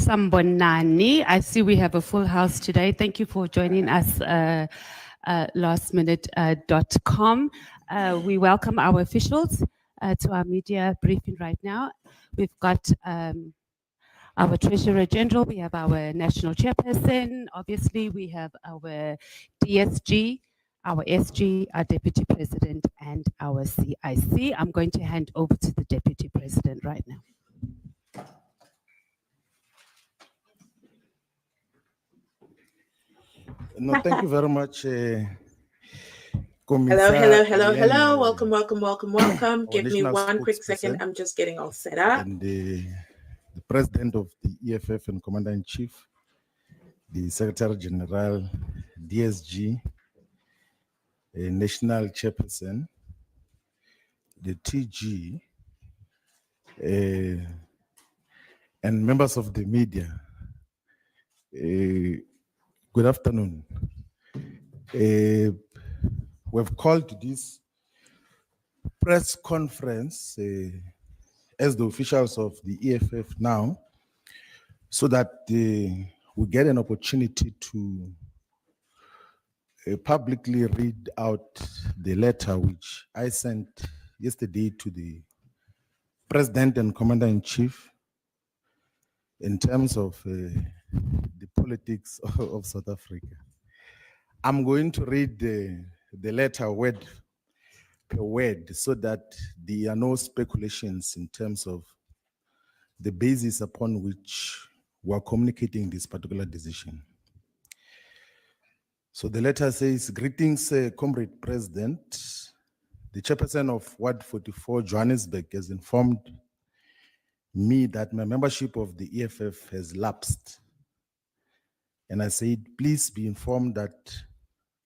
Sambonani. I see we have a full house today. Thank you for joining us, lastminute.com. We welcome our officials to our media briefing right now. We've got our Treasurer General, we have our National Chairperson, obviously we have our DSG, our SG, our Deputy President, and our CIC. I'm going to hand over to the Deputy President right now. No, thank you very much. Hello. Welcome. Give me one quick second. I'm just getting all set up. And the President of the EFF and Commander-in-Chief, the Secretary General, DSG, National Chairperson, the TG, and members of the media. Good afternoon. We've called this press conference as the officials of the EFF now, so that we get an opportunity to publicly read out the letter which I sent yesterday to the President and Commander-in-Chief in terms of the politics of South Africa. I'm going to read the letter word per word so that there are no speculations in terms of the basis upon which we're communicating this particular decision. So the letter says, greetings, Comrade President. The chairperson of Ward 44, Johannesburg, has informed me that my membership of the EFF has lapsed. And I said, please be informed that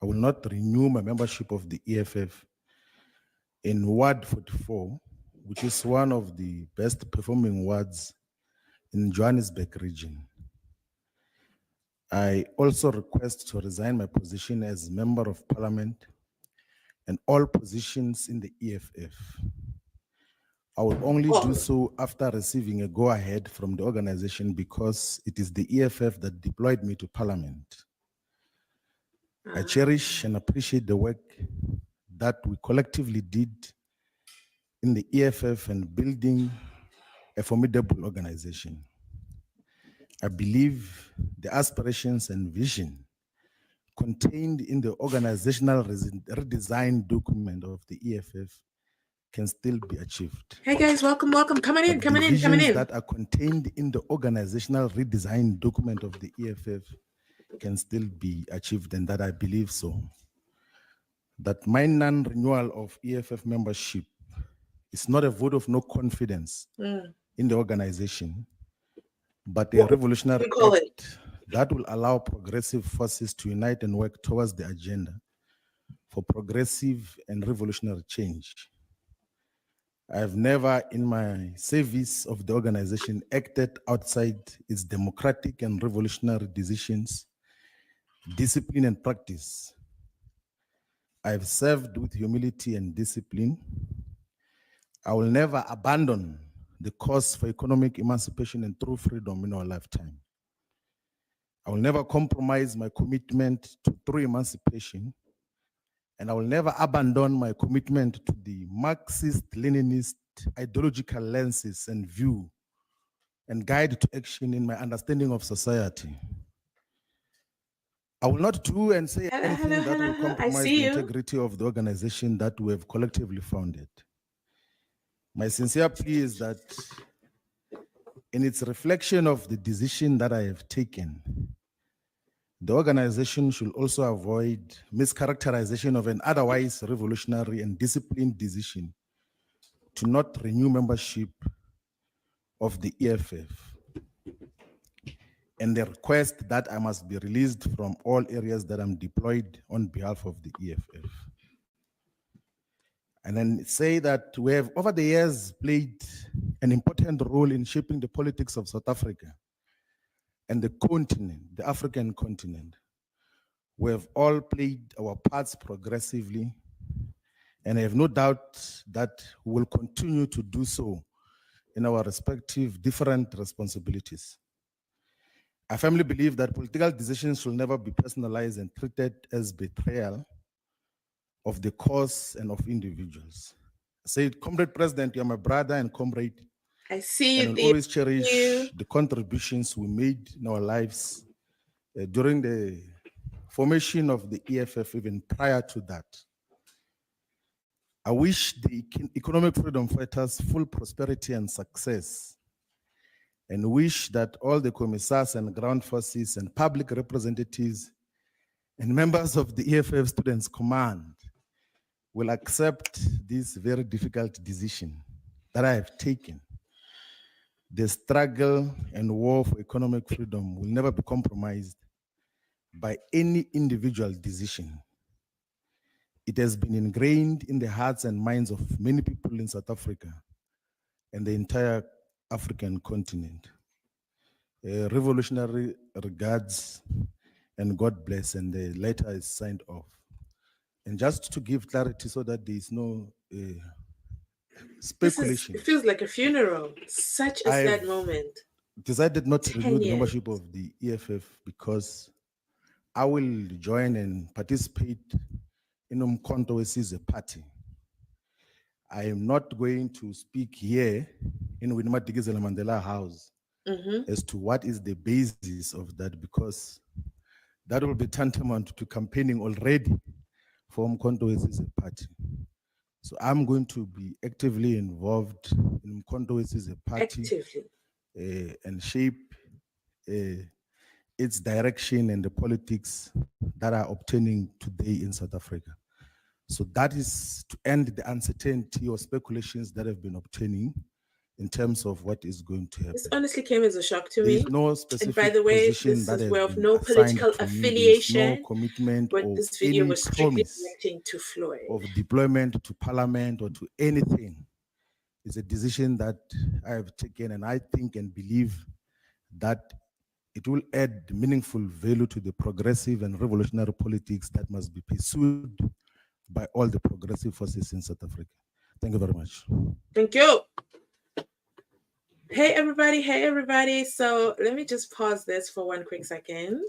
I will not renew my membership of the EFF in Ward 44, which is one of the best performing wards in Johannesburg region. I also request to resign my position as Member of Parliament and all positions in the EFF. I will only do so after receiving a go-ahead from the organization because it is the EFF that deployed me to Parliament. I cherish and appreciate the work that we collectively did in the EFF and building a formidable organization. I believe the aspirations and vision contained in the organizational redesign document of the EFF can still be achieved. Hey guys, welcome. Coming in. That are contained in the organizational redesign document of the EFF can still be achieved, and that I believe so. That my non-renewal of EFF membership is not a vote of no confidence in the organization, but a revolutionary act that will allow progressive forces to unite and work towards the agenda for progressive and revolutionary change. I have never in my service of the organization acted outside its democratic and revolutionary decisions, discipline and practice. I have served with humility and discipline. I will never abandon the cause for economic emancipation and true freedom in our lifetime. I will never compromise my commitment to true emancipation, and I will never abandon my commitment to the Marxist-Leninist ideological lenses and view and guide to action in my understanding of society. I will not do and say anything that will compromise the integrity of the organization that we have collectively founded. My sincere plea is that in its reflection of the decision that I have taken, the organization should also avoid mischaracterization of an otherwise revolutionary and disciplined decision to not renew membership of the EFF, and the request that I must be released from all areas that I'm deployed on behalf of the EFF. And then say that we have over the years played an important role in shaping the politics of South Africa and the continent, the African continent. We have all played our parts progressively, and I have no doubt that we will continue to do so in our respective different responsibilities. I firmly believe that political decisions should never be personalized and treated as betrayal of the cause and of individuals. I said, Comrade President, you're my brother and comrade. I see you. And I'll always cherish the contributions we made in our lives during the formation of the EFF, even prior to that. I wish the economic freedom fighters full prosperity and success, and wish that all the commissars and ground forces and public representatives and members of the EFF Students Command will accept this very difficult decision that I have taken. The struggle and war for economic freedom will never be compromised by any individual decision. It has been ingrained in the hearts and minds of many people in South Africa and the entire African continent. Revolutionary regards and God bless, and the letter is signed off. And just to give clarity so that there is no speculation. It feels like a funeral. Such a sad moment. Decided not to renew the membership of the EFF because I will join and participate in Umkhonto Wesizwe Party. I am not going to speak here in Winnie Madikizela Mandela House as to what is the basis of that, because that will be tantamount to campaigning already for Umkhonto Wesizwe Party. So I'm going to be actively involved in Umkhonto Wesizwe Party and shape its direction and the politics that are obtaining today in South Africa. So that is to end the uncertainty or speculations that have been obtaining in terms of what is going to happen. This honestly came as a shock to me. No specific, and by the way, this is of no political affiliation. No commitment but or this video any was strictly promise reacting to Floyd. of deployment to parliament or to anything. It's a decision that I have taken, and I think and believe that it will add meaningful value to the progressive and revolutionary politics that must be pursued by all the progressive forces in South Africa. Thank you very much. Thank you. Hey everybody, hey everybody. So let me just pause this for one quick second.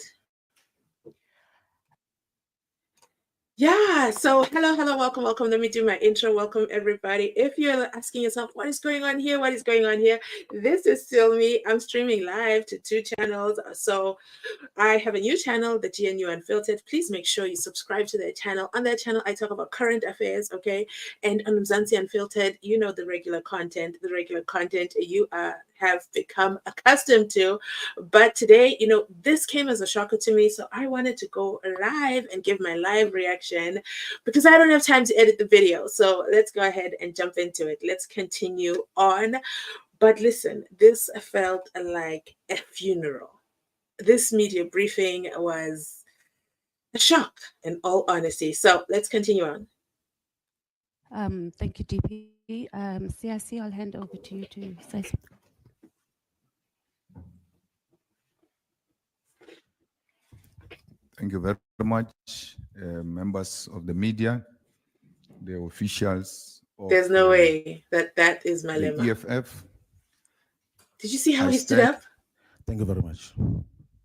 Yeah, so hello, welcome. Let me do my intro. Welcome everybody. If you're asking yourself, what is going on here? What is going on here? This is still me. I'm streaming live to 2 channels. So I have a new channel, the GNU.Unfiltered. Please make sure you subscribe to that channel. On that channel, I talk about current affairs, okay? And on Mzansi Unfiltered, you know the regular content you have become accustomed to. But today, you know, this came as a shocker to me. So I wanted to go live and give my live reaction because I don't have time to edit the video. So let's go ahead and jump into it. Let's continue on. But listen, this felt like a funeral. This media briefing was a shock, in all honesty. So let's continue on. Thank you, DP. CIC, I'll hand over to you to say something. Thank you very much, members of the media, the officials. There's no way that is Malema. The EFF. Did you see how he stood up? Thank you very much.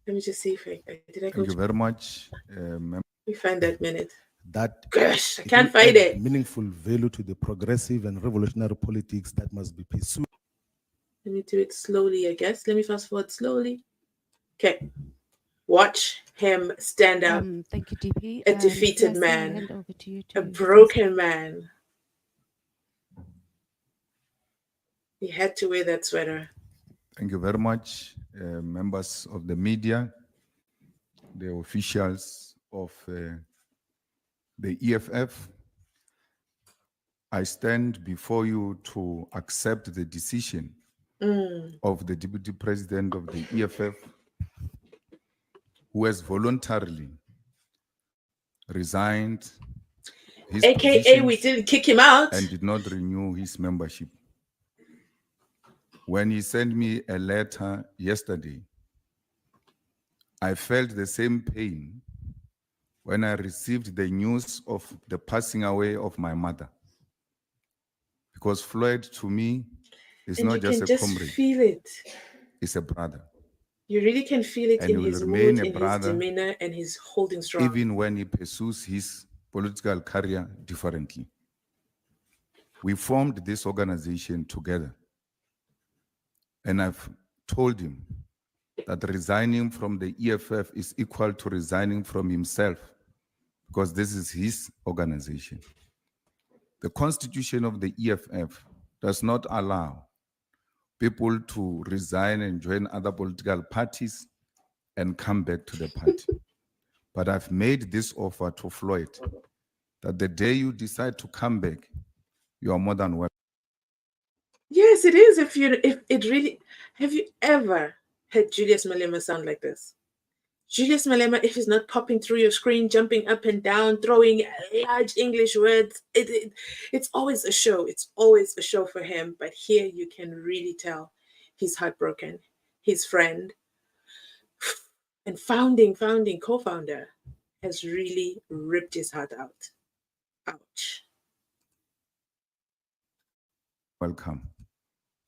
Let me just see if did I go. Thank you very much. Let me find that minute. That gosh, I can't find it. Meaningful value to the progressive and revolutionary politics that must be pursued. Let me do it slowly, I guess. Let me fast forward slowly. Okay. Watch him stand up. Thank you, DP. A defeated CIC, man. hand over to you to A broken man. He had to wear that sweater. Thank you very much, members of the media, the officials of the EFF. I stand before you to accept the decision of the Deputy President of the EFF, who has voluntarily resigned his AKA we didn't kick him out. And did not renew his membership. When he sent me a letter yesterday, I felt the same pain when I received the news of the passing away of my mother. Because Floyd, to me, is not just a comrade. Feel it. It's a brother. You really can feel it And in he will his remain mood, a in his brother, demeanor, and his holding strong. even when he pursues his political career differently. We formed this organization together. And I've told him that resigning from the EFF is equal to resigning from himself, because this is his organization. The constitution of the EFF does not allow people to resign and join other political parties and come back to the party. But I've made this offer to Floyd that the day you decide to come back, you are more than welcome. Yes, it is. If it really, have you ever heard Julius Malema sound like this? Julius Malema, if he's not popping through your screen, jumping up and down, throwing large English words, it's always a show. It's always a show for him. But here you can really tell he's heartbroken. His friend and co-founder has really ripped his heart out. Ouch. Welcome.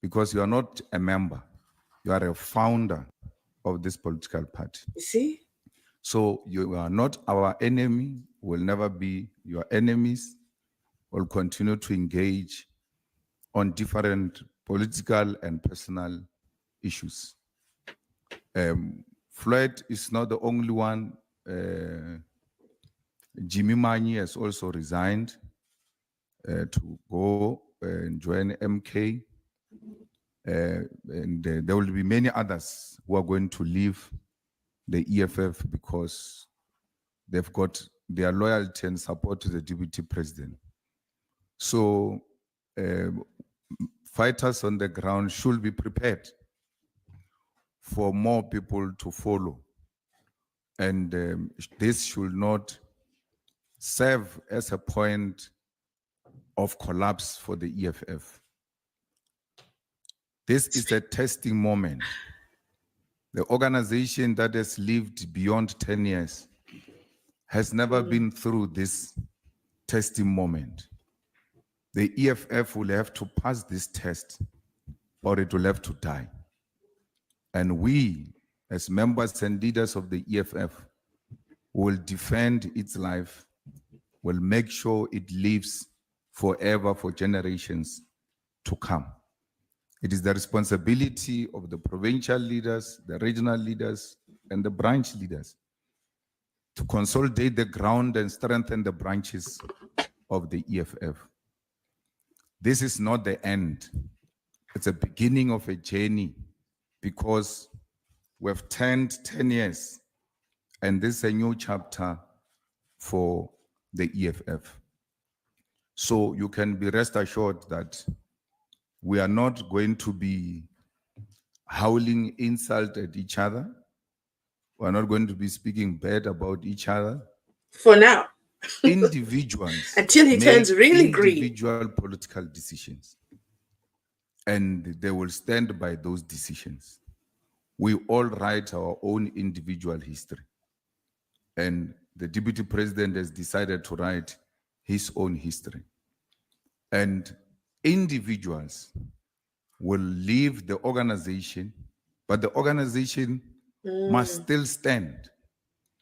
Because you are not a member, you are a founder of this political party. You see? So you are not our enemy, will never be your enemies, will continue to engage on different political and personal issues. Floyd is not the only one. Jimmy Manyi has also resigned to go and join MK. And there will be many others who are going to leave the EFF because they've got their loyalty and support to the deputy president. So fighters on the ground should be prepared for more people to follow. And this should not serve as a point of collapse for the EFF. This is a testing moment. The organization that has lived beyond 10 years has never been through this testing moment. The EFF will have to pass this test or it will have to die. And we, as members and leaders of the EFF, will defend its life, will make sure it lives forever for generations to come. It is the responsibility of the provincial leaders, the regional leaders, and the branch leaders to consolidate the ground and strengthen the branches of the EFF. This is not the end. It's a beginning of a journey because we've turned 10 years and this is a new chapter for the EFF. So you can be rest assured that we are not going to be howling insult at each other. We're not going to be speaking bad about each other. For now. Individuals until he turns really green. Individual political decisions. And they will stand by those decisions. We all write our own individual history. And the deputy president has decided to write his own history. And individuals will leave the organization, but the organization must still stand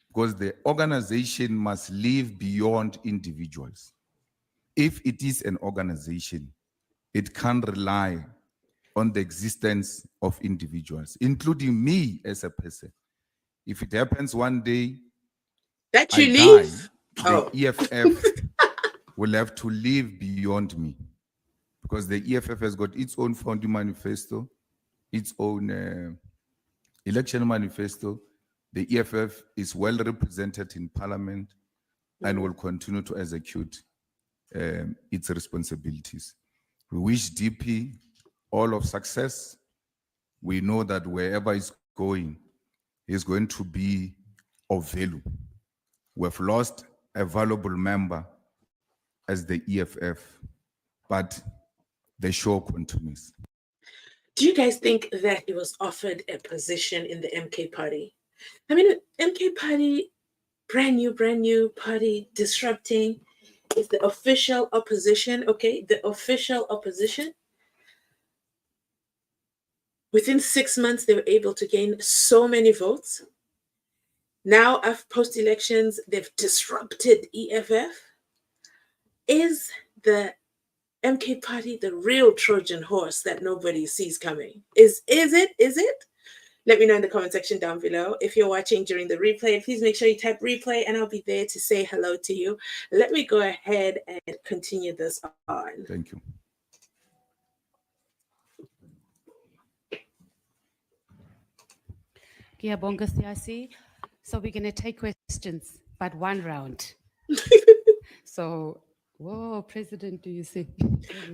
because the organization must live beyond individuals. If it is an organization, it can't rely on the existence of individuals, including me as a person. If it happens one day that you I leave, die, the EFF will have to live beyond me because the EFF has got its own founding manifesto, its own election manifesto. The EFF is well represented in parliament and will continue to execute its responsibilities. We wish DP all of success. We know that wherever he's going to be of value. We've lost a valuable member as the EFF, but the show continues. Do you guys think that he was offered a position in the MK party? I mean, MK party, brand new party, disrupting, is the official opposition, okay? The official opposition. Within 6 months, they were able to gain so many votes. Now, after post-elections, they've disrupted EFF. Is the MK party the real Trojan horse that nobody sees coming? Is it? Is it? Let me know in the comment section down below. If you're watching during the replay, please make sure you type replay and I'll be there to say hello to you. Let me go ahead and continue this on. Thank you. Ngiyabonga, Siasi. So we're going to take questions, but one round. So, whoa, President, do you see?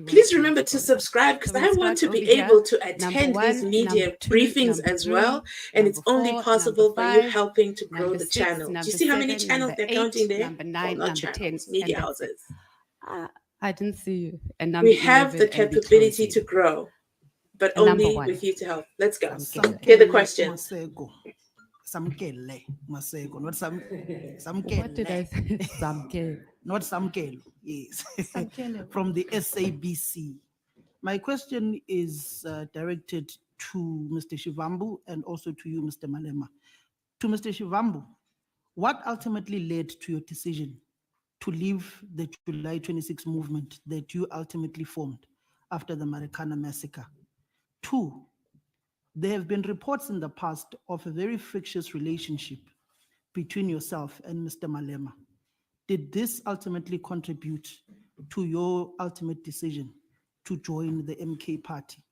Please remember to subscribe because So I we'll want start to be over here. able to Number attend these one, media number two, briefings number as three, well. And it's number only four, possible number by you five, helping to grow number the 6, channel. Do number you see how many 7, channels number they're 8, counting there? number 9, Well, not number 10, channels, and media that's it. houses. I didn't see you. And number We have 11, the and we're capability to closing. grow, but And number only 1. with you to help. Let's go. Samkele. Hear the questions. Samkele, Maseko, not What did I Samkele, say? Samkele. not Samkelo, yes, Samkele. from the SABC. My question is directed to Mr. Shivambu and also to you, Mr. Malema. To Mr. Shivambu, what ultimately led to your decision to leave the July 26 movement that you ultimately formed after the Marikana massacre? 2, there have been reports in the past of a very frictious relationship between yourself and Mr. Malema. Did this ultimately contribute to your ultimate decision to join the MK party?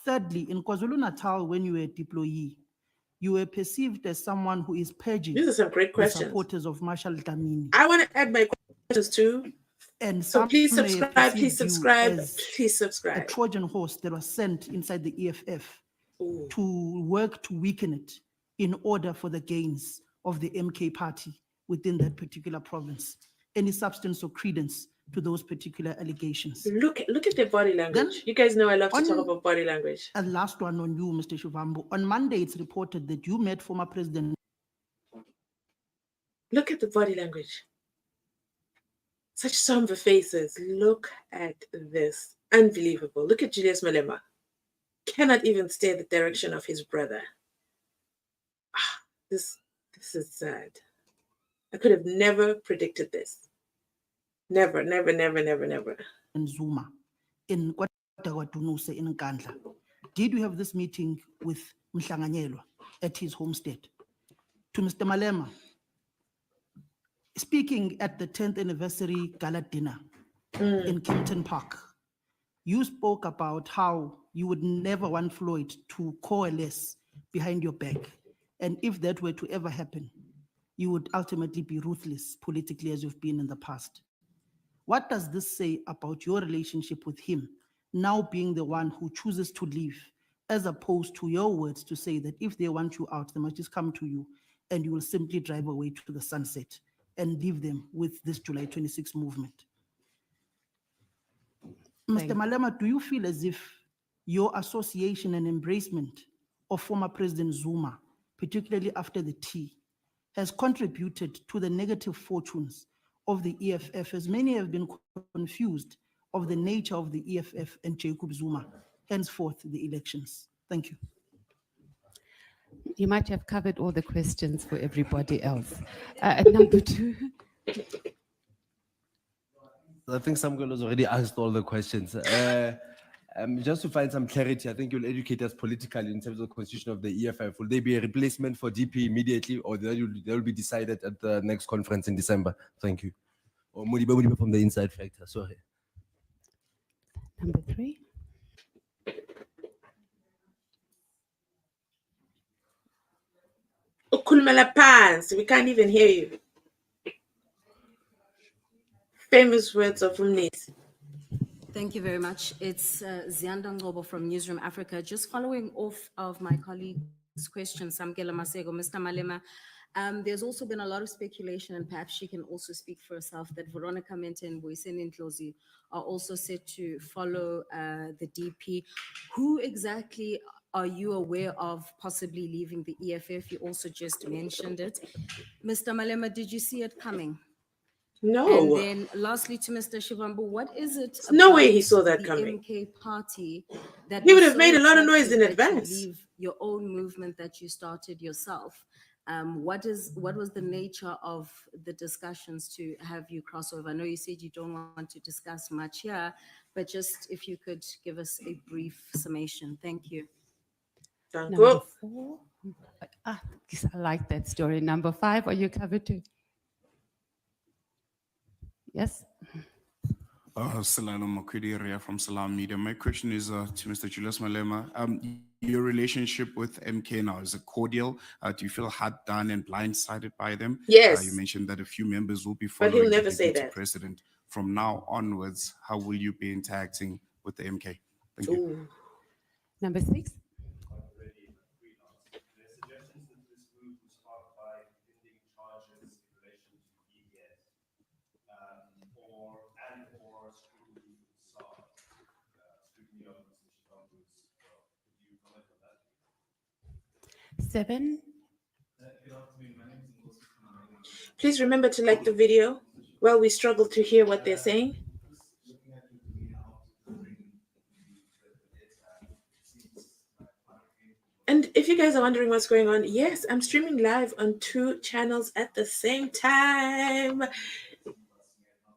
Thirdly, in KwaZulu-Natal, when you were a deployee, you were perceived as someone who is purging These are some great the questions. supporters of Marshal Dlamini. I want to add my questions too. And So some please may have subscribe, please perceived you subscribe, as please a subscribe. Trojan horse that was sent inside the EFF Ooh. to work to weaken it in order for the gains of the MK party within that particular province. Any substance or credence to those particular allegations? Look at their body language. Then, You guys know I love to on- talk about body language. A last one on you, Mr. Shivambu. On Monday, it's reported that you met former President. Look at the body language. Such somber faces. Look at this. Unbelievable. Look at Julius Malema. Cannot even stare the direction of his brother. This is sad. I could have never predicted this. Never, never, never, never, never. And Zuma in Kwatawadunuse in Nkandla. Did you have this meeting with Mhlanganyelwa at his homestead? To Mr. Malema, speaking at the 10th anniversary gala dinner in Kempton Park, you spoke about how you would never want Floyd to coalesce behind your back. And if that were to ever happen, you would ultimately be ruthless politically as you've been in the past. What does this say about your relationship with him now being the one who chooses to leave, as opposed to your words to say that if they want you out, they must just come to you and you will simply drive away to the sunset and leave them with this July 26 movement? Mr. Malema, do you feel as if your association and embracement of former President Zuma, particularly after the tea, has contributed to the negative fortunes of the EFF, as many have been confused of the nature of the EFF and Jacob Zuma, henceforth the elections? Thank you. You might have covered all the questions for everybody else. Number 2. I think Samuel has already asked all the questions. Just to find some clarity, I think you'll educate us politically in terms of the constitution of the EFF. Will there be a replacement for DP immediately, or that will be decided at the next conference in December? Thank you. Or Mudiba from the inside factor, sorry. Number 3. Ukulmela pants. We can't even hear you. Famous words of Umnis. Thank you very much. It's Zianda Ngobo from Newsroom Africa. Just following off of my colleague's question, Samkela Masego, Mr. Malema, there's also been a lot of speculation, and perhaps she can also speak for herself, that Veronica Mente and Boysen Ndlozi are also set to follow the DP. Who exactly are you aware of possibly leaving the EFF? You also just mentioned it. Mr. Malema, did you see it coming? And No, then lastly to Mr. Shivambu, what is it no way he about saw that the coming. MK party that He would was have so made a lot of noise in attractive that you advance. leave your own movement that you started yourself? What was the nature of the discussions to have you cross over? I know you said you don't want to discuss much here, but just if you could give us a brief summation. Thank you. Danko. Number 4. Ah, I like that story. Number 5, are you covered too? Yes. Salam Makwidi Ria from Salam Media. My question is to Mr. Julius Malema. Your relationship with MK now, is it cordial? Do you feel hard done and blindsided by them? Yes. You mentioned that a few members will be But he'll following the never say deputy that. president. From now onwards, how will you be interacting with the MK? Thank you. Ooh. Number 6. Seven. Please remember to like the video while we struggle to hear what they're saying. And if you guys are wondering what's going on, yes, I'm streaming live on 2 channels at the same time.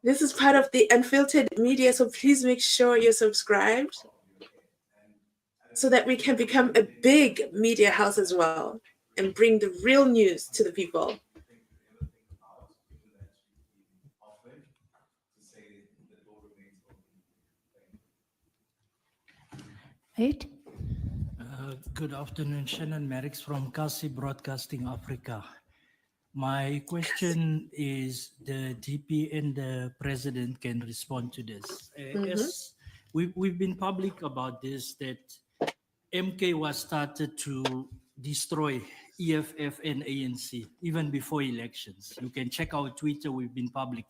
This is part of the Unfiltered Media, so please make sure you're subscribed so that we can become a big media house as well and bring the real news to the people. 8. Good afternoon, Shannon Merricks from Kasi Broadcasting Africa. My question is the DP and the president can respond to this. As we've been public about this, that MK was started to destroy EFF and ANC even before elections. You can check our Twitter, we've been public.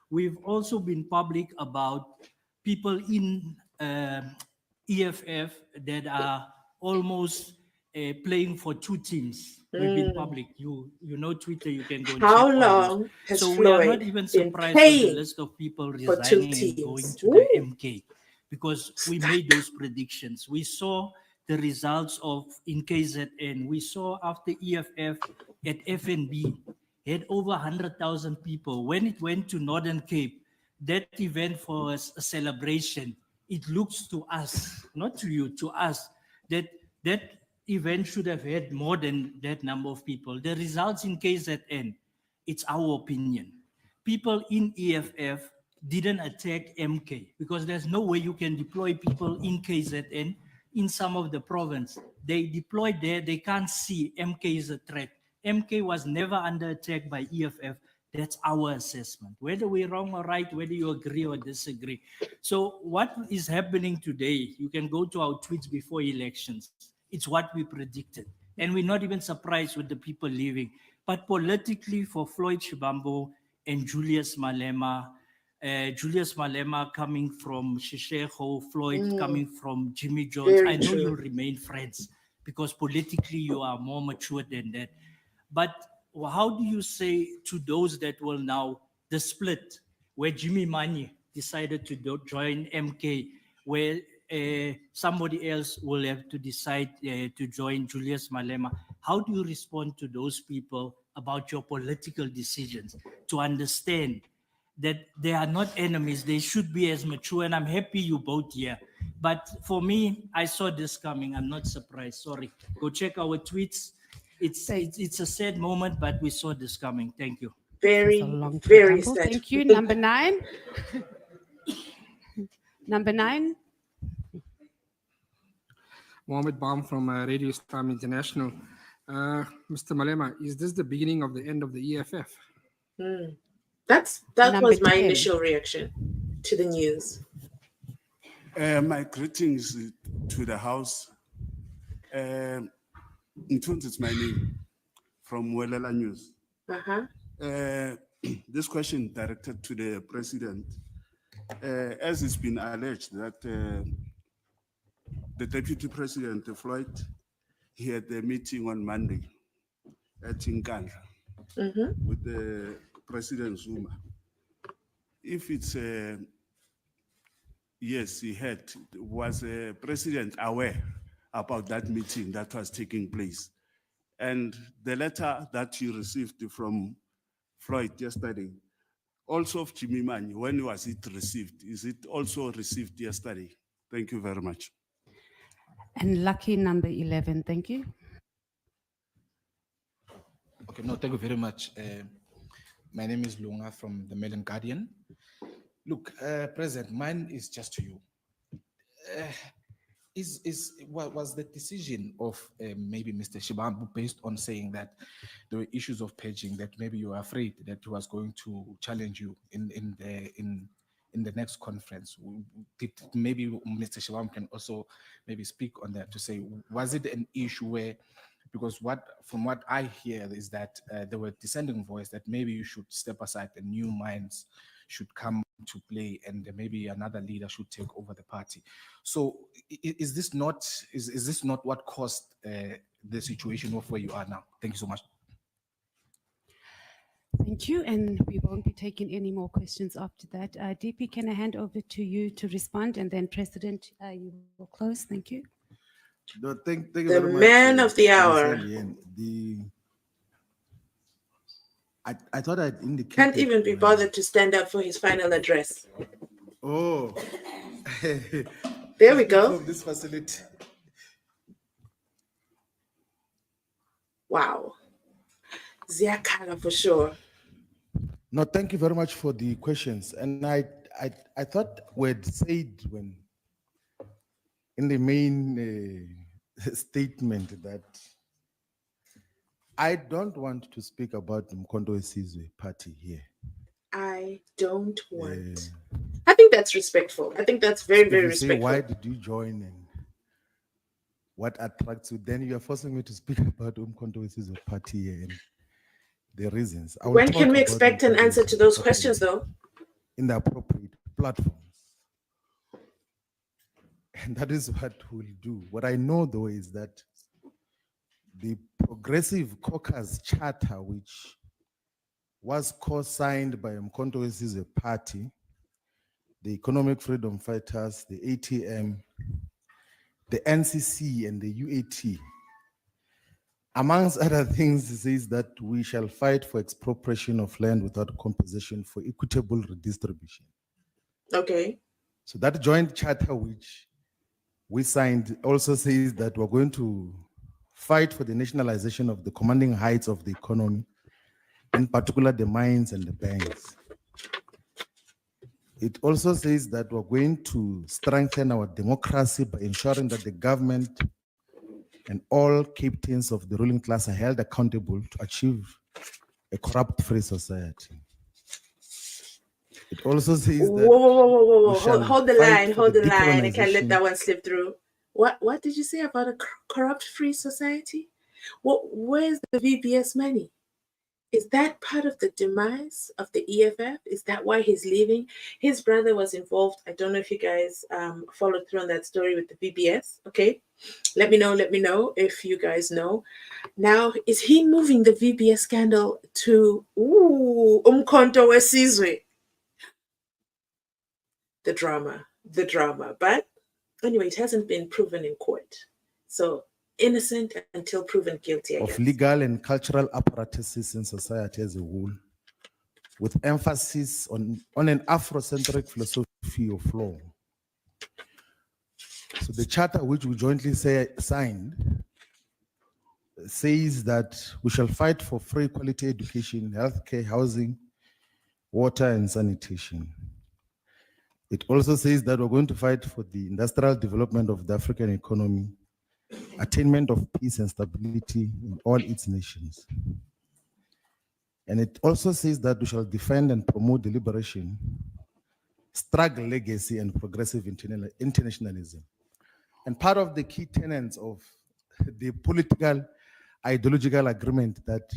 We've also been public about people in EFF that are almost playing for 2 teams. We've been public. You know Twitter, you can go and How check all long those. has So we are Floyd not even been surprised with playing the list of people for 2 resigning and going teams? to the MK, because we made those predictions. We saw the results of in KZN. We saw after EFF at FNB had over 100,000 people. When it went to Northern Cape, that event for a celebration, it looks to us, not to you, to us, that event should have had more than that number of people. The results in KZN, it's our opinion. People in EFF didn't attack MK because there's no way you can deploy people in KZN in some of the province. They deployed there, they can't see MK is a threat. MK was never under attack by EFF. That's our assessment. Whether we're wrong or right, whether you agree or disagree. So what is happening today, you can go to our tweets before elections. It's what we predicted. And we're not even surprised with the people leaving. But politically, for Floyd Shivambu and Julius Malema coming from Shishego, Floyd coming from Jimmy Jones, Very I know true. you'll remain friends because politically you are more mature than that. But how do you say to those that will now, the split, where Jimmy Mani decided to join MK, where somebody else will have to decide to join Julius Malema? How do you respond to those people about your political decisions to understand that they are not enemies, they should be as mature, and I'm happy you both here. But for me, I saw this coming. I'm not surprised. Sorry. Go check our tweets. It's a sad moment, but we saw this coming. Thank you. Very, That's a long very preamble. sad. Thank you. Number 9. Number 9. Mohammed Baum from Radio Islam International. Mr. Malema, is this the beginning of the end of the EFF? That Number was my 10. initial reaction to the news. My greetings to the House. It's my name from Welela News. This question directed to the President. As it's been alleged that the Deputy President, Floyd, he had a meeting on Monday at Inkandla with the President Zuma. if it's yes, he had. Was President aware about that meeting that was taking place? And the letter that you received from Floyd yesterday, also of Chimimani, when was it received? Is it also received yesterday? Thank you very much. And lucky number 11, thank you. Okay, no, thank you very much. My name is Lunga from the Mail and Guardian. Look, President, mine is just to you. What was the decision of maybe Mr. Shivambu based on saying that there were issues of paging, that maybe you were afraid that he was going to challenge you in the next conference? Did maybe Mr. Shivambu can also maybe speak on that to say, was it an issue where, because from what I hear is that there were dissenting voice that maybe you should step aside and new minds should come to play and maybe another leader should take over the party. So is this not what caused the situation of where you are now? Thank you so much. Thank you, and we won't be taking any more questions after that. DP, can I hand over to you to respond, and then President, you will close. Thank you. No, thank you The very much, man of the Ms. hour. Alien. I thought I'd indicated. Can't even be bothered to stand up for his final address. Oh. There we go. From this facility. Wow. Ziakala for sure. No, thank you very much for the questions. And I thought we'd said when in the main statement that I don't want to speak about the Mkondo Wesizwe party here. I don't want. I think that's respectful. I think that's very, very If you say, respectful. why did you join and what attracts you? Then you are forcing me to speak about Mkondo Wesizwe party here and the reasons. I will When talk can we about expect an Mkondo answer to Wesizwe those party questions, though? in the appropriate platforms. And that is what we'll do. What I know, though, is that the Progressive Caucus Charter, which was co-signed by Mkondo Wesizwe Party, the Economic Freedom Fighters, the ATM, the NCC, and the UAT, amongst other things, it says that we shall fight for expropriation of land without compensation for equitable redistribution. Okay. So that joint charter, which we signed, also says that we're going to fight for the nationalization of the commanding heights of the economy, in particular the mines and the banks. It also says that we're going to strengthen our democracy by ensuring that the government and all captains of the ruling class are held accountable to achieve a corrupt-free society. It also says that whoa. Hold the line, hold the line. I can't let decolonization. that one slip through. What did you say about a corrupt-free society? Where's the VBS money? Is that part of the demise of the EFF? Is that why he's leaving? His brother was involved. I don't know if you guys followed through on that story with the VBS. Okay, let me know if you guys know. Now, is he moving the VBS scandal to Umkhonto Wesizwe? The drama. But anyway, it hasn't been proven in court. So innocent until proven guilty, I Of guess. legal and cultural apparatuses in society as a whole, with emphasis on an Afrocentric philosophy of law. So the charter which we jointly signed says that we shall fight for free quality education, healthcare, housing, water, and sanitation. It also says that we're going to fight for the industrial development of the African economy, attainment of peace and stability in all its nations. And it also says that we shall defend and promote the liberation, struggle legacy, and progressive internationalism. And part of the key tenets of the political ideological agreement that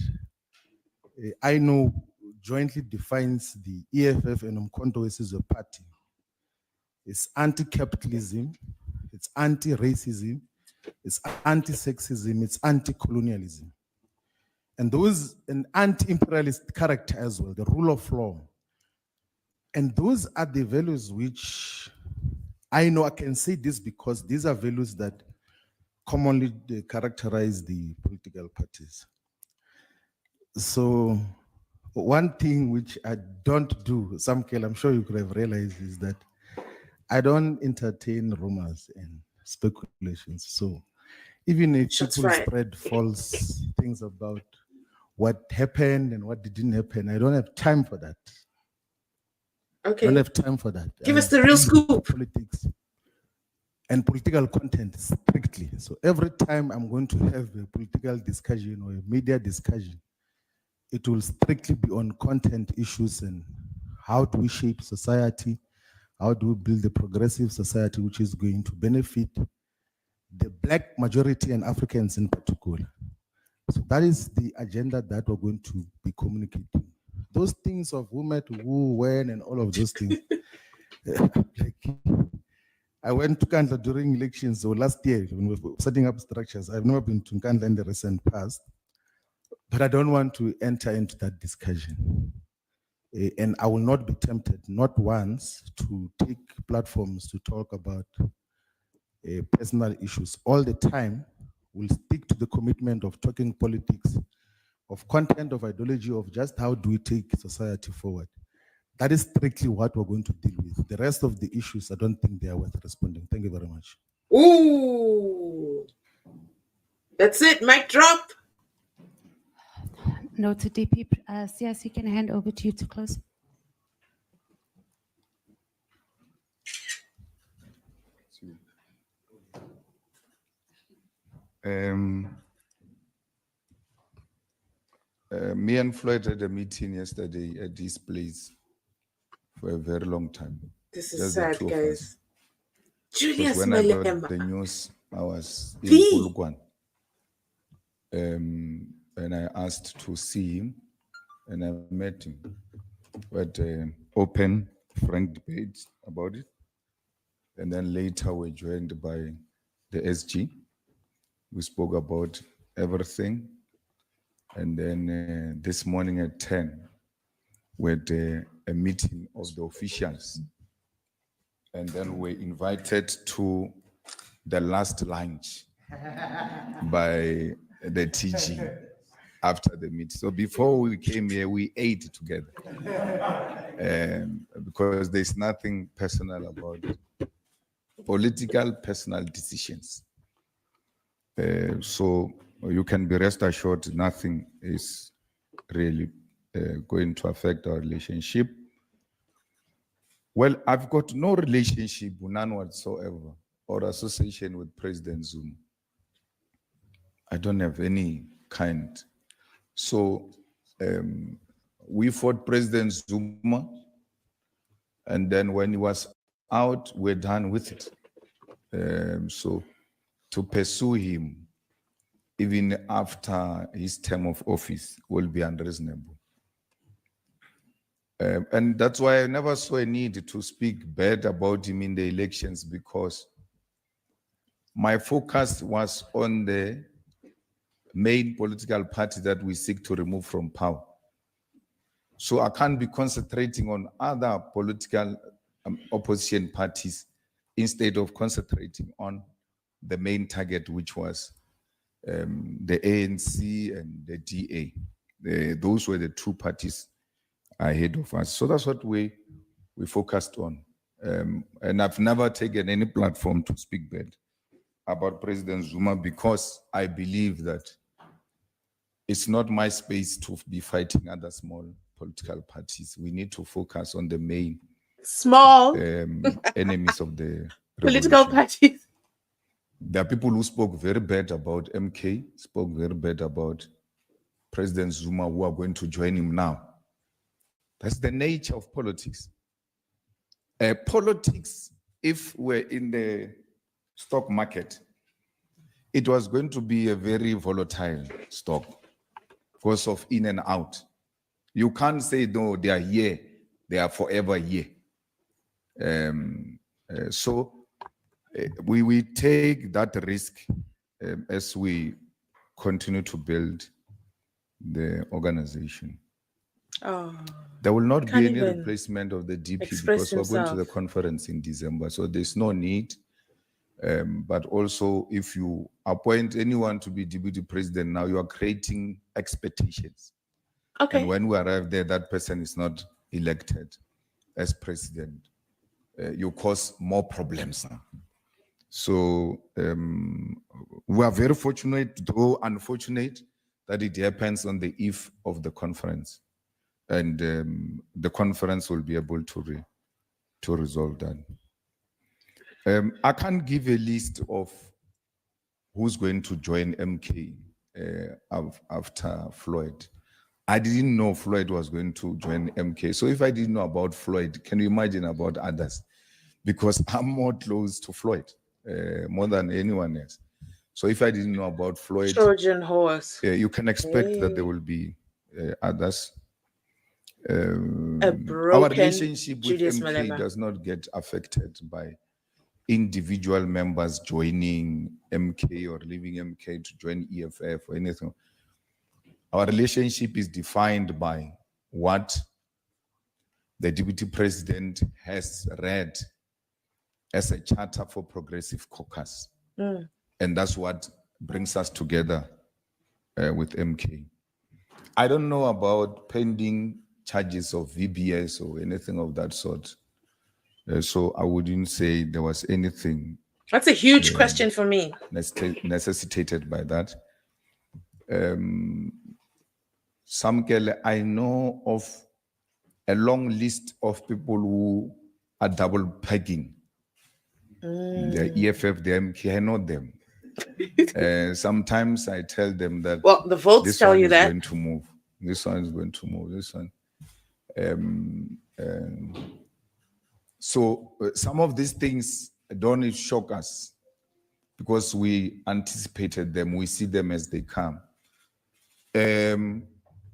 I know jointly defines the EFF and Umkhonto Wesizwe Party is anti-capitalism, it's anti-racism, it's anti-sexism, it's anti-colonialism. And those an anti-imperialist character as well, the rule of law, And those are the values which I know I can say this because these are values that commonly they characterize the political parties. So one thing which I don't do, Samkel, I'm sure you could have realized, is that I don't entertain rumors and speculations. So even if Shots people fired. spread false things about what happened and what didn't happen, I don't have time for that. I Okay. don't have time for that. Give I us the real deal with scoop. Politics and political content strictly. So every time I'm going to have a political discussion or a media discussion, it will strictly be on content issues and how do we shape society, how do we build a progressive society which is going to benefit the Black majority and Africans in particular. So that is the agenda that we're going to be communicating. Those things of who met who, when, and all of those things. Like, I went to Nkandla during elections, or last year when we were setting up structures. I've never been to Nkandla in the recent past, but I don't want to enter into that discussion. And I will not be tempted, not once, to take platforms to talk about personal issues. All the time, we'll stick to the commitment of talking politics, of content, of ideology, of just how do we take society forward. That is strictly what we're going to deal with. The rest of the issues, I don't think they are worth responding. Thank you very much. Ooh. That's it. Mic drop. Noted, DP. CIC, can I hand over to you to close? Me and Floyd had a meeting yesterday at this place for a very long time. This is Just the sad, two of guys. us. Julius Because when I got Malema. the news, I was in V. Polokwane. And I asked to see him, and I met him. We had an open, frank debate about it. And then later we were joined by the SG. We spoke about everything. And then this morning at 10, we had a meeting of the officials. And then we invited to the last lunch by the TG after the meeting. So before we came here, we ate together. Because there's nothing personal about it. Political personal decisions. So you can be rest assured nothing is really going to affect our relationship. Well, I've got no relationship, none whatsoever, or association with President Zuma. I don't have any kind. So we fought President Zuma, and then when he was out, we're done with it. So to pursue him, even after his term of office, will be unreasonable. And that's why I never saw a need to speak bad about him in the elections, because my focus was on the main political party that we seek to remove from power. So I can't be concentrating on other political opposition parties instead of concentrating on the main target, which was the ANC and the DA. Those were the two parties ahead of us. So that's what we focused on. And I've never taken any platform to speak bad about President Zuma, because I believe that it's not my space to be fighting other small political parties. We need to focus on the main small enemies of the political revolution. parties. There are people who spoke very bad about MK, spoke very bad about President Zuma, who are going to join him now. That's the nature of politics. Politics, if we're in the stock market, it was going to be a very volatile stock because of in and out. You can't say, no, they are here, they are forever here. So we take that risk as we continue to build the organization. Oh, There will not Can't be any even replacement of the DP express because we're going to the himself. conference in December. So there's no need. But also, if you appoint anyone to be deputy president, now you are creating expectations. Okay. And when we arrive there, that person is not elected as president. You cause more problems now. So we are very fortunate, though unfortunate, that it happens on the eve of the conference. And the conference will be able to resolve that. I can't give a list of who's going to join MK after Floyd. I didn't know Floyd was going to join MK. So if I didn't know about Floyd, can you imagine about others? Because I'm more close to Floyd, more than anyone else. So if I didn't know about Floyd, Trojan horse. you can expect that there will be others. A Our broken relationship with Julius MK Malema. does not get affected by individual members joining MK or leaving MK to join EFF or anything. Our relationship is defined by what the deputy president has read as a charter for progressive caucus. And that's what brings us together with MK. I don't know about pending charges of VBS or anything of that sort. So I wouldn't say there was anything That's a huge question for me. necessitated by that. Samkele, I know of a long list of people who are double pegging. The EFF, the MK, I know them. Sometimes I tell them that Well, the votes this tell one you is that. going to move. This one is going to move. This one. So some of these things don't shock us because we anticipated them. We see them as they come.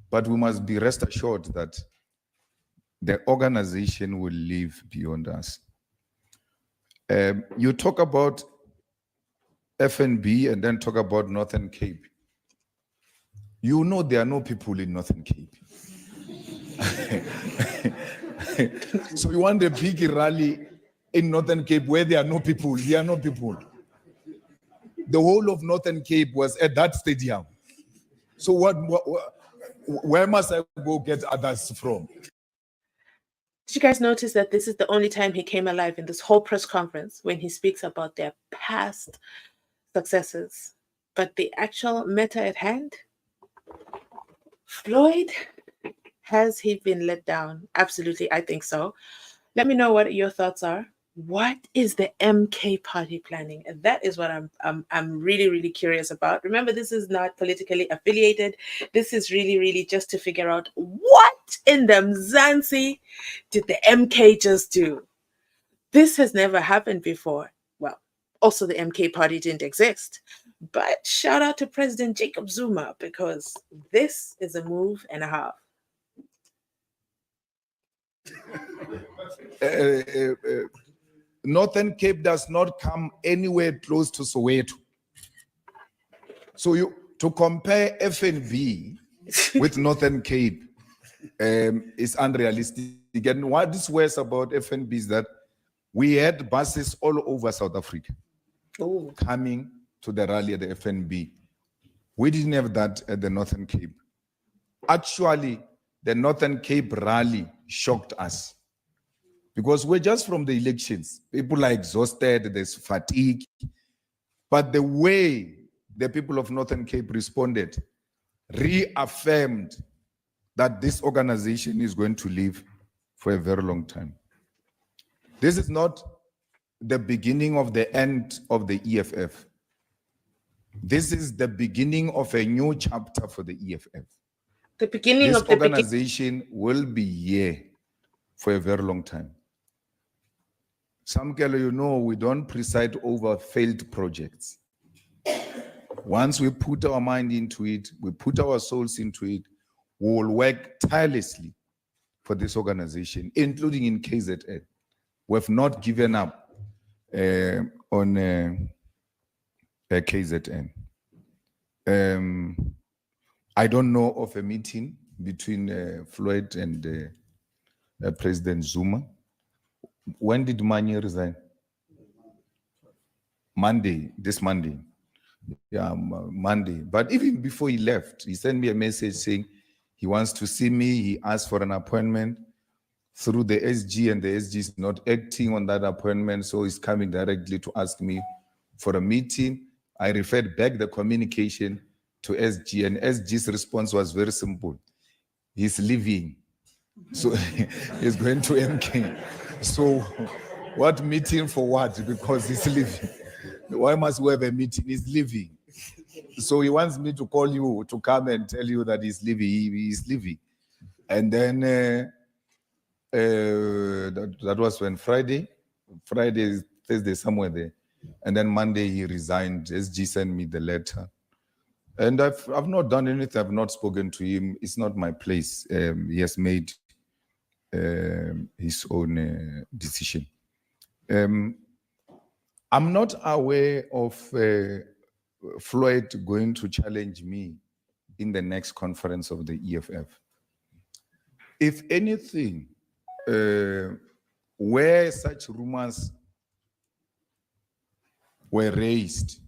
But we must be rest assured that the organization will live beyond us. You talk about FNB and then talk about Northern Cape. You know there are no people in Northern Cape. So you want a big rally in Northern Cape where there are no people. There are no people. The whole of Northern Cape was at that stadium. So where must I go get others from? Did you guys notice that this is the only time he came alive in this whole press conference when he speaks about their past successes? But the actual matter at hand, Floyd, has he been let down? Absolutely, I think so. Let me know what your thoughts are. What is the MK party planning? And that is what I'm really, really curious about. Remember, this is not politically affiliated. This is really, really just to figure out what in the Mzansi did the MK just do? This has never happened before. Well, also the MK party didn't exist. But shout out to President Jacob Zuma because this is a move and a half. Northern Cape does not come anywhere close to Soweto. So to compare FNB with Northern Cape is unrealistic. And what is worse about FNB is that we had buses all over South Africa coming to the rally at the FNB. We didn't have that at the Northern Cape. Actually, the Northern Cape rally shocked us because we're just from the elections. People are exhausted, there's fatigue. But the way the people of Northern Cape responded reaffirmed that this organization is going to live for a very long time. This is not the beginning of the end of the EFF. This is the beginning of a new chapter for the EFF. The beginning This of the organization will be here for a very long time. Samkelo, you know, we don't preside over failed projects. Once we put our mind into it, we put our souls into it, we will work tirelessly for this organization, including in KZN. We have not given up on KZN. I don't know of a meeting between Floyd and President Zuma. When did Manye resign? Monday, this Monday. Yeah, Monday. But even before he left, he sent me a message saying he wants to see me. He asked for an appointment through the SG, and the SG is not acting on that appointment, so he's coming directly to ask me for a meeting. I referred back the communication to SG, and SG's response was very simple. He's leaving. So he's going to MK. So what meeting for what? Because he's leaving. Why must we have a meeting? He's leaving. So he wants me to call you to come and tell you that he's leaving. He's leaving. And then that was when Friday, Thursday, somewhere there. And then Monday he resigned. SG sent me the letter. And I've not done anything. I've not spoken to him. It's not my place. He has made his own decision. I'm not aware of Floyd going to challenge me in the next conference of the EFF. If anything, where such rumors were raised,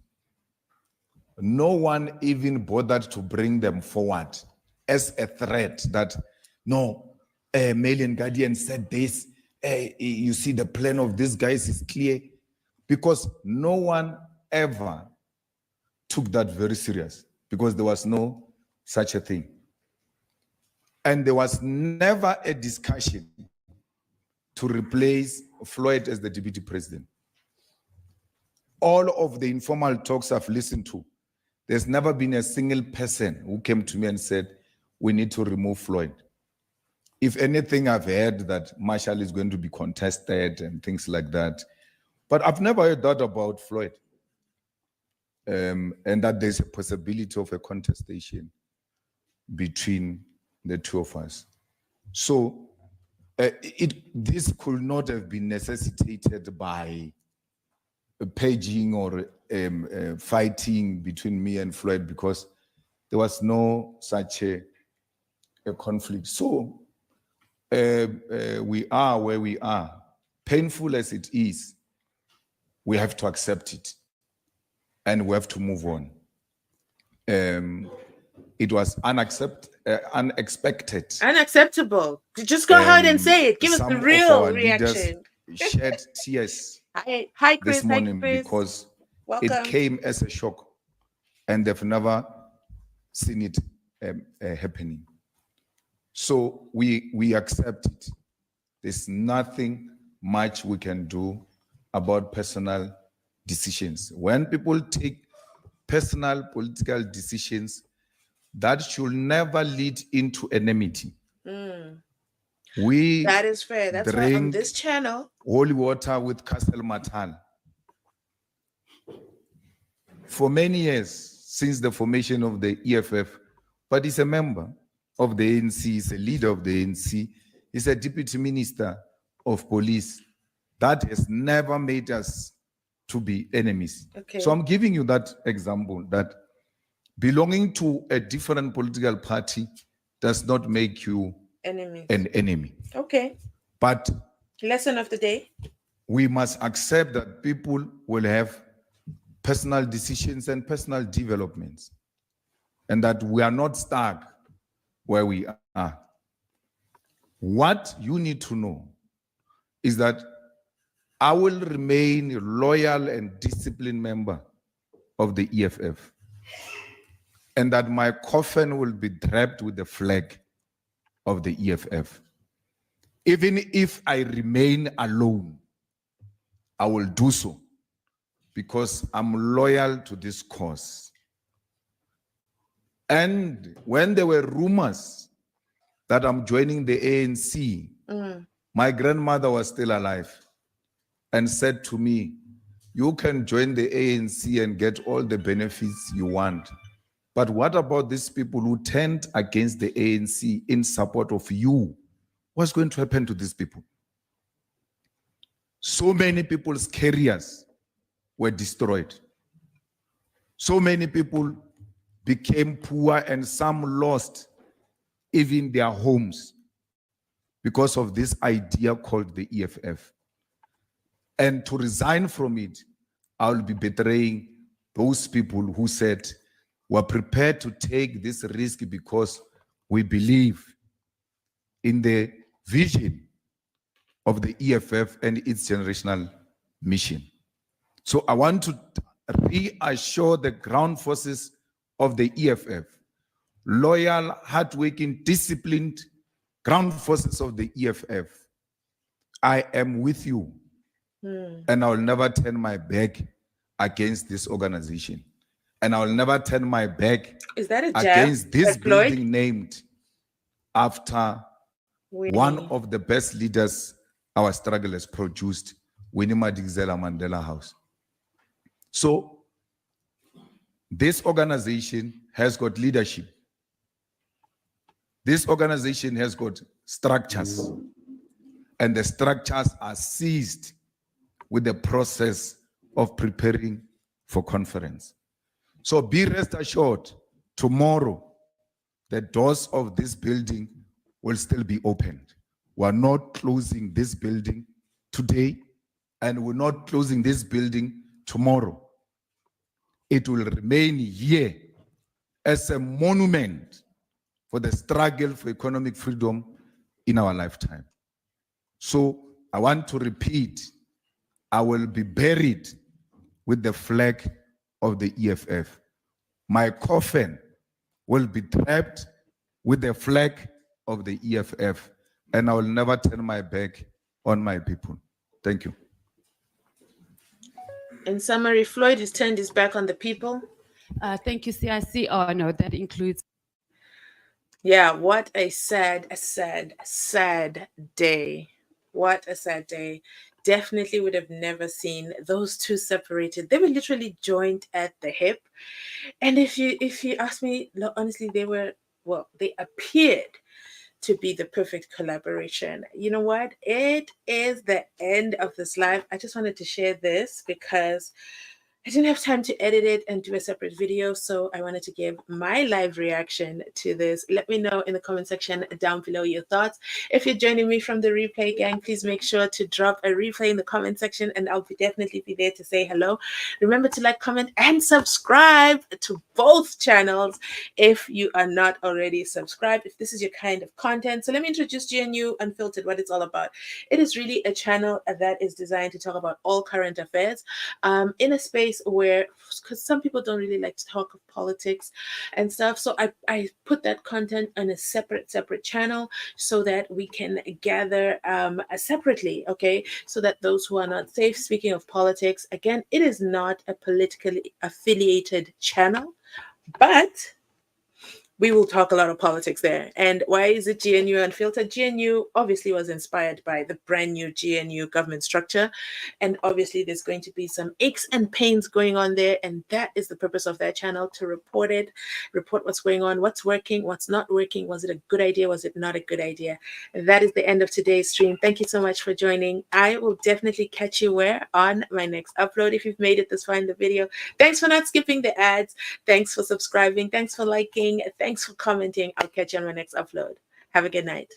no one even bothered to bring them forward as a threat that, no, Malian Guardian said this, you see the plan of these guys is clear, because no one ever took that very serious, because there was no such a thing. And there was never a discussion to replace Floyd as the deputy president. All of the informal talks I've listened to, there's never been a single person who came to me and said, we need to remove Floyd. If anything, I've heard that Marshall is going to be contested and things like that. But I've never heard that about Floyd. And that there's a possibility of a contestation between the two of us. So this could not have been necessitated by paging or fighting between me and Floyd, because there was no such a conflict. So we are where we are. Painful as it is, we have to accept it and we have to move on. It was unexpected. Unacceptable. Just go ahead and say it. Give us the real reaction. Shed tears Hi, Chris. this morning, Hi, Chris. because Welcome. it came as a shock, and they've never seen it happening. So we accept it. There's nothing much we can do about personal decisions. When people take personal political decisions, that should never lead into enmity. That is fair. That's why on this channel, holy water with Castle Matal. For many years, since the formation of the EFF, but he's a member of the ANC, he's a leader of the ANC, he's a deputy minister of police. That has never made us to be enemies. Okay. So I'm giving you that example, that belonging to a different political party does not make you enemies. an enemy. Okay. But Lesson of the day. we must accept that people will have personal decisions and personal developments, and that we are not stuck where we are. What you need to know is that I will remain a loyal and disciplined member of the EFF, and that my coffin will be draped with the flag of the EFF. Even if I remain alone, I will do so because I'm loyal to this cause. And when there were rumors that I'm joining the ANC, my grandmother was still alive and said to me, you can join the ANC and get all the benefits you want. But what about these people who turned against the ANC in support of you? What's going to happen to these people? So many people's careers were destroyed. So many people became poor and some lost even their homes because of this idea called the EFF. And to resign from it, I'll be betraying those people who said we're prepared to take this risk because we believe in the vision of the EFF and its generational mission. So I want to reassure the ground forces of the EFF, loyal, hardworking, disciplined ground forces of the EFF. I am with you, and I will never turn my back against this organization. And I will never turn my back Is that a jab against this at Floyd? building named after one of the best leaders our struggle has produced, Winnie Madikizela Mandela House. So this organization has got leadership. This organization has got structures, and the structures are seized with the process of preparing for conference. So be rest assured, tomorrow, the doors of this building will still be opened. We're not closing this building today, and we're not closing this building tomorrow. It will remain here as a monument for the struggle for economic freedom in our lifetime. So I want to repeat, I will be buried with the flag of the EFF. My coffin will be trapped with the flag of the EFF, and I will never turn my back on my people. Thank you. In summary, Floyd has turned his back on the people. Thank you, CIC. Oh, no, that includes. Yeah, what a sad day. What a sad day. Definitely would have never seen those two separated. They were literally joined at the hip. And if you ask me, honestly, they appeared to be the perfect collaboration. You know what? It is the end of this live. I just wanted to share this because I didn't have time to edit it and do a separate video, so I wanted to give my live reaction to this. Let me know in the comment section down below your thoughts. If you're joining me from the replay gang, please make sure to drop a replay in the comment section, and I'll definitely be there to say hello. Remember to like, comment, and subscribe to both channels if you are not already subscribed, if this is your kind of content. So let me introduce GNU.Unfiltered, what it's all about. It is really a channel that is designed to talk about all current affairs in a space where, because some people don't really like to talk of politics and stuff, so I put that content on a separate channel so that we can gather separately, okay, so that those who are not safe, speaking of politics, again, it is not a politically affiliated channel, but we will talk a lot of politics there. And why is it GNU Unfiltered? GNU obviously was inspired by the brand new GNU government structure. And obviously there's going to be some aches and pains going on there. And that is the purpose of that channel, to report what's going on, what's working, what's not working. Was it a good idea? Was it not a good idea? That is the end of today's stream. Thank you so much for joining. I will definitely catch you on my next upload. If you've made it this far in the video, thanks for not skipping the ads. Thanks for subscribing. Thanks for liking. Thanks for commenting. I'll catch you on my next upload. Have a good night.